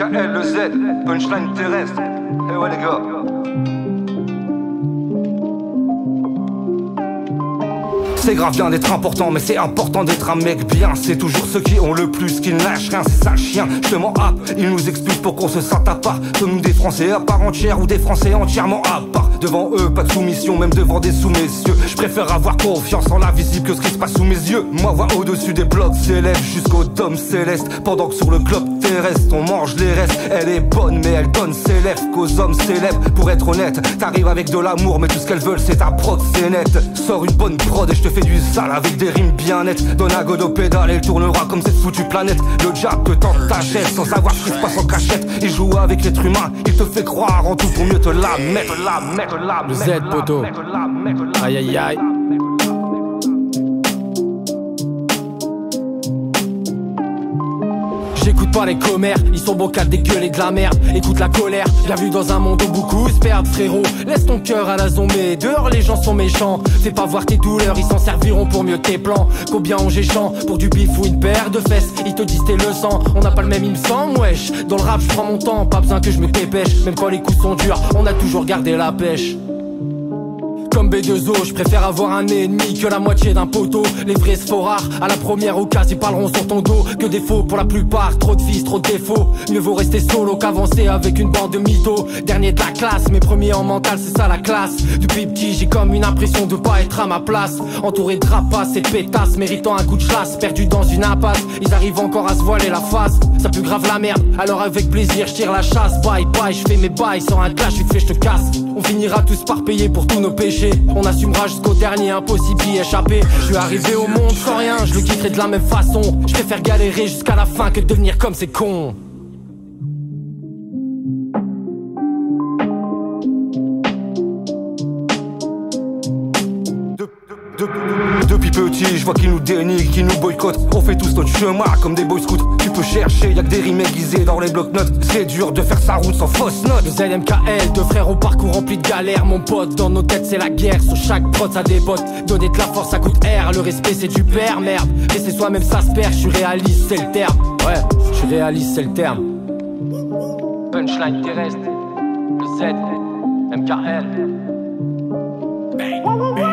MKL, le Z, punchline terrestre. Eh ouais les gars. C'est grave bien d'être important, mais c'est important d'être un mec bien. C'est toujours ceux qui ont le plus qui ne lâchent rien, c'est ça le chien. Je te m'en happe, ils nous expliquent pour qu'on se sente à part. Sommes-nous des Français à part entière ou des Français entièrement à part? Devant eux, pas de soumission, même devant des sous-messieurs. Je préfère avoir confiance en l'invisible que ce qui se passe sous mes yeux. Moi, vois au-dessus des blocs s'élève jusqu'au dôme céleste. Pendant que sur le globe terrestre, on mange les restes. Elle est bonne, mais elle donne ses lèvres qu'aux hommes célèbres. Pour être honnête, t'arrives avec de l'amour, mais tout ce qu'elles veulent, c'est ta prod, c'est net. Sors une bonne prod et je te fais du sale avec des rimes bien nettes. Donne un god au pédale et elle tournera comme cette foutue planète. Le jab que tente t'achètes sans savoir ce qui se passe en cachette. Il joue avec l'être humain, il te fait croire en tout pour mieux te la mettre. Le Z poteau. Aïe aïe aïe. J'écoute pas les commères, ils sont beaux qu'à dégueuler de la merde. Écoute la colère, bienvenue dans un monde où beaucoup se perdent frérot. Laisse ton cœur à la zombie, dehors les gens sont méchants. Fais pas voir tes douleurs, ils s'en serviront pour mieux tes plans. Combien on géchant pour du bif ou une paire de fesses. Ils te disent t'es le sang, on n'a pas le même il me semble wesh. Dans le rap je prends mon temps, pas besoin que je me dépêche. Même quand les coups sont durs, on a toujours gardé la pêche. Comme B2O, je préfère avoir un ennemi que la moitié d'un poteau. Les vrais se font rares, à la première occasion ils parleront sur ton dos. Que des faux pour la plupart, trop de vices, trop de défauts. Mieux vaut rester solo qu'avancer avec une bande de mythos. Dernier de la classe, mes premiers en mental c'est ça la classe. Depuis petit j'ai comme une impression de pas être à ma place. Entouré de rapaces et de pétasses, méritant un coup de chasse. Perdu dans une impasse, ils arrivent encore à se voiler la face. Ça pue grave la merde, alors avec plaisir je tire la chasse. Bye bye, je fais mes bails sans un clash, vite fait je te casse. On finira tous par payer pour tous nos péchés. On assumera jusqu'au dernier, impossible d'y échapper. Je suis arrivé au monde sans rien, je le quitterai de la même façon. Je préfère galérer jusqu'à la fin que de devenir comme ces cons. Depuis petit, je vois qu'ils nous dénigrent, qu'ils nous boycottent. On fait tous notre chemin comme des boy scouts. Tu peux chercher, y'a que des rimes aiguisées dans les blocs-notes. C'est dur de faire sa route sans fausse note. Le ZMKL, deux frères au parcours rempli de galères. Mon pote, dans nos têtes c'est la guerre. Sur chaque prod ça débotte. Donner de la force ça coûte air. Le respect c'est du père, merde. Laisser soi-même ça se perd. Je suis réaliste c'est le terme. Ouais, je suis réaliste c'est le terme. Punchline terrestre. Le Z, MKL. Bang, bang.